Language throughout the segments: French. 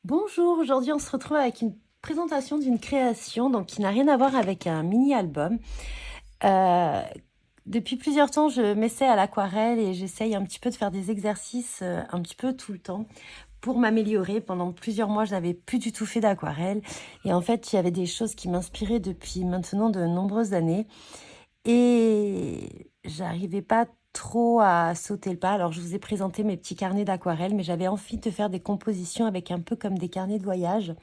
Bonjour, aujourd'hui on se retrouve avec une présentation d'une création donc qui n'a rien à voir avec un mini-album. Euh, Depuis plusieurs temps, je m'essaie à l'aquarelle et j'essaye un petit peu de faire des exercices un petit peu tout le temps pour m'améliorer. Pendant plusieurs mois, je n'avais plus du tout fait d'aquarelle et en fait, il y avait des choses qui m'inspiraient depuis maintenant de nombreuses années et j'arrivais pas trop à sauter le pas. Alors, je vous ai présenté mes petits carnets d'aquarelle, mais j'avais envie de faire des compositions avec un peu comme des carnets de voyage.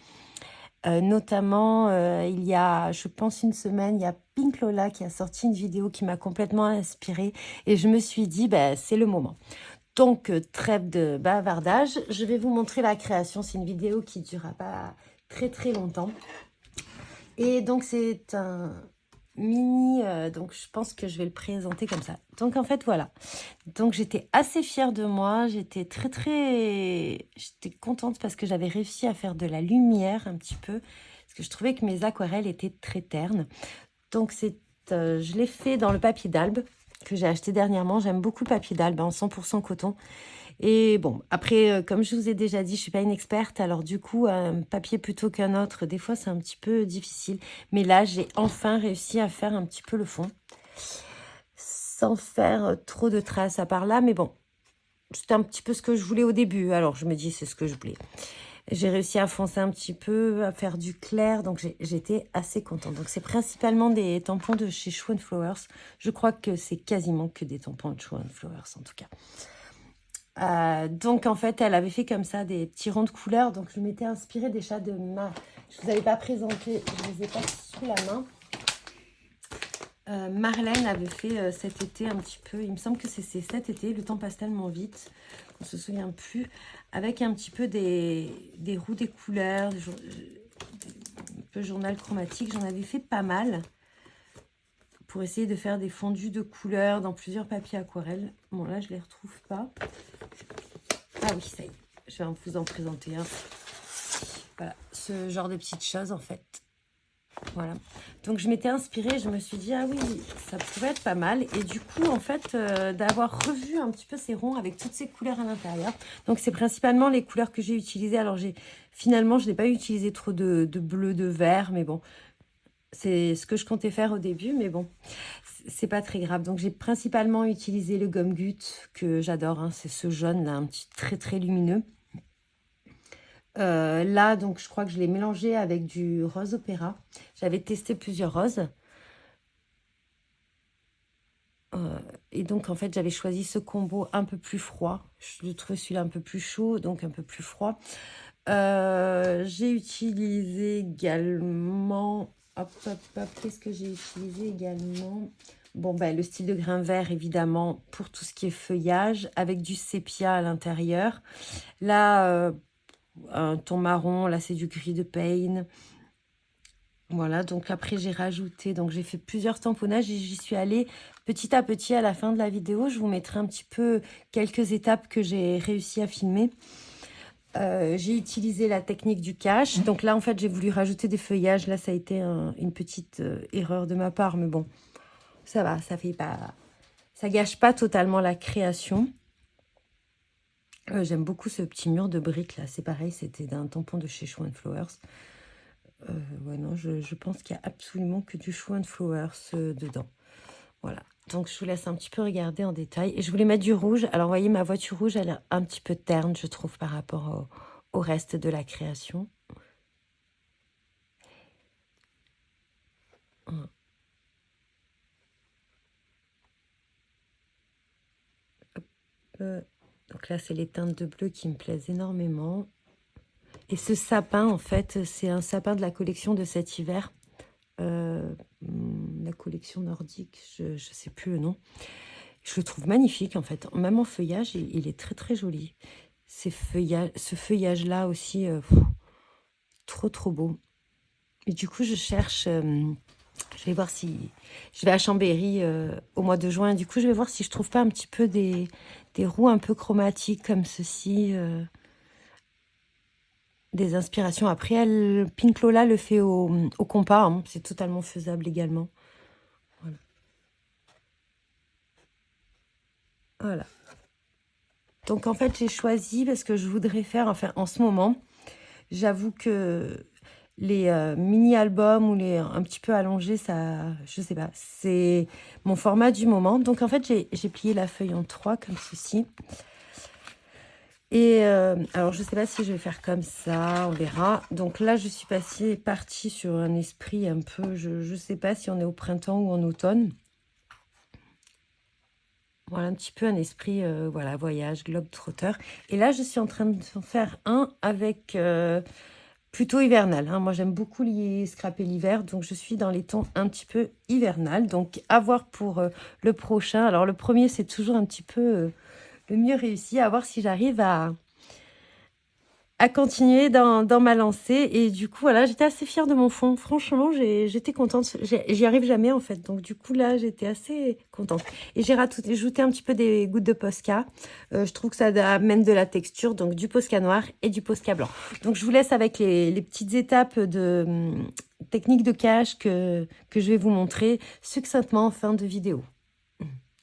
Notamment, il y a, je pense, une semaine, il y a Pink Lola qui a sorti une vidéo qui m'a complètement inspirée et je me suis dit, ben, c'est le moment. Donc, trêve de bavardage, je vais vous montrer la création. C'est une vidéo qui ne durera pas très très longtemps. Et donc, c'est un mini, donc je pense que je vais le présenter comme ça. Donc, en fait, voilà. Donc, j'étais assez fière de moi. J'étais contente parce que j'avais réussi à faire de la lumière un petit peu. Parce que je trouvais que mes aquarelles étaient très ternes. Donc, je l'ai fait dans le papier d'albe que j'ai acheté dernièrement. J'aime beaucoup le papier d'albe en 100% coton. Et bon, après, comme je vous ai déjà dit, je suis pas une experte. Alors du coup, un papier plutôt qu'un autre, des fois, c'est un petit peu difficile. Mais là, j'ai enfin réussi à faire un petit peu le fond. Sans faire trop de traces à part là. Mais bon, c'était un petit peu ce que je voulais au début. Alors, je me dis, c'est ce que je voulais. J'ai réussi à foncer un petit peu, à faire du clair. Donc, j'étais assez contente. Donc, c'est principalement des tampons de chez Show Flowers. Je crois que c'est quasiment que des tampons de Show Flowers, en tout cas. Donc en fait, elle avait fait comme ça des petits ronds de couleurs. Donc je m'étais inspirée des chats de ma. Je vous avais pas présenté, je les ai pas sous la main. Marlène avait fait cet été un petit peu. Il me semble que c'est cet été. Le temps passe tellement vite, on se souvient plus. Avec un petit peu des roues des couleurs, un peu journal chromatique. J'en avais fait pas mal pour essayer de faire des fondus de couleurs dans plusieurs papiers aquarelles. Bon là, je les retrouve pas. Ah oui, ça y est. Je vais vous en présenter un. Voilà, ce genre de petites choses en fait. Voilà. Donc je m'étais inspirée, je me suis dit, ah oui, ça pourrait être pas mal. Et du coup, en fait, d'avoir revu un petit peu ces ronds avec toutes ces couleurs à l'intérieur. Donc c'est principalement les couleurs que j'ai utilisées. Alors finalement, je n'ai pas utilisé trop de bleu, de vert, mais bon, c'est ce que je comptais faire au début, mais bon, c'est pas très grave. Donc j'ai principalement utilisé le gomme goutte que j'adore, hein. C'est ce jaune là, un petit très très lumineux. Là, donc, je crois que je l'ai mélangé avec du rose opéra. J'avais testé plusieurs roses. Et donc, en fait, j'avais choisi ce combo un peu plus froid. Je trouve celui-là un peu plus chaud, donc un peu plus froid. J'ai utilisé également... Hop, hop, hop, qu'est-ce que j'ai utilisé également? Bon, ben, le style de grain vert, évidemment, pour tout ce qui est feuillage, avec du sépia à l'intérieur. Là, un ton marron, là, c'est du gris de Payne. Voilà, donc après j'ai rajouté, donc j'ai fait plusieurs tamponnages et j'y suis allée petit à petit à la fin de la vidéo. Je vous mettrai un petit peu quelques étapes que j'ai réussi à filmer. J'ai utilisé la technique du cache. Donc là, en fait, j'ai voulu rajouter des feuillages. Là, ça a été une petite erreur de ma part, mais bon, ça va, ça fait pas, ça gâche pas totalement la création. J'aime beaucoup ce petit mur de briques là. C'est pareil, c'était d'un tampon de chez Show Flowers. Ouais, non, je pense qu'il n'y a absolument que du Show Flowers dedans. Voilà. Donc, je vous laisse un petit peu regarder en détail. Et je voulais mettre du rouge. Alors, vous voyez, ma voiture rouge, elle est un petit peu terne, je trouve, par rapport au reste de la création. Donc là, c'est les teintes de bleu qui me plaisent énormément. Et ce sapin, en fait, c'est un sapin de la collection de cet hiver. La collection nordique, je ne sais plus le nom. Je le trouve magnifique, en fait. Même en feuillage, il est très, très joli. Ce feuillage-là aussi, trop, trop beau. Et du coup, je cherche... je vais voir si... Je vais à Chambéry au mois de juin. Du coup, je vais voir si je trouve pas un petit peu des roues un peu chromatiques comme ceci. Des inspirations. Après, Pink Lola le fait au compas. Hein. C'est totalement faisable également. Voilà. Voilà. Donc, en fait, j'ai choisi parce que je voudrais faire, enfin, en ce moment, J'avoue que les mini-albums ou les un petit peu allongés, ça, je sais pas, c'est mon format du moment. Donc en fait, j'ai plié la feuille en 3 comme ceci. Et alors, je sais pas si je vais faire comme ça, on verra. Donc là, je suis partie sur un esprit un peu, je sais pas si on est au printemps ou en automne. Voilà, un petit peu un esprit, voilà, voyage, globe-trotteur. Et là, je suis en train de faire un avec plutôt hivernal, hein. Moi, j'aime beaucoup scraper l'hiver, donc je suis dans les tons un petit peu hivernal. Donc, à voir pour le prochain. Alors, le premier, c'est toujours un petit peu le mieux réussi. À voir si j'arrive à continuer dans ma lancée. Et du coup, voilà, j'étais assez fière de mon fond. Franchement, j'étais contente. J'y arrive jamais, en fait. Donc, du coup, là, j'étais assez contente. Et j'ai ajouté un petit peu des gouttes de Posca. Je trouve que ça amène de la texture. Donc, du Posca noir et du Posca blanc. Donc, je vous laisse avec les petites étapes de technique de cache que je vais vous montrer succinctement en fin de vidéo.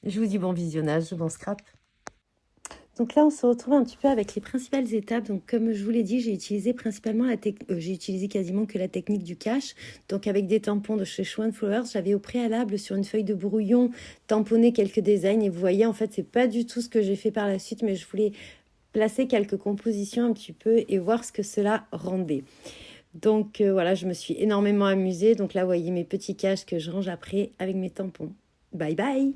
Je vous dis bon visionnage, bon scrap. Donc là, on se retrouve un petit peu avec les principales étapes. Donc, comme je vous l'ai dit, j'ai utilisé principalement j'ai utilisé quasiment que la technique du cache. Donc, avec des tampons de chez Schwan Flowers, j'avais au préalable sur une feuille de brouillon tamponné quelques designs. Et vous voyez, en fait, c'est pas du tout ce que j'ai fait par la suite, mais je voulais placer quelques compositions un petit peu et voir ce que cela rendait. Donc, voilà, je me suis énormément amusée. Donc là, vous voyez mes petits caches que je range après avec mes tampons. Bye bye!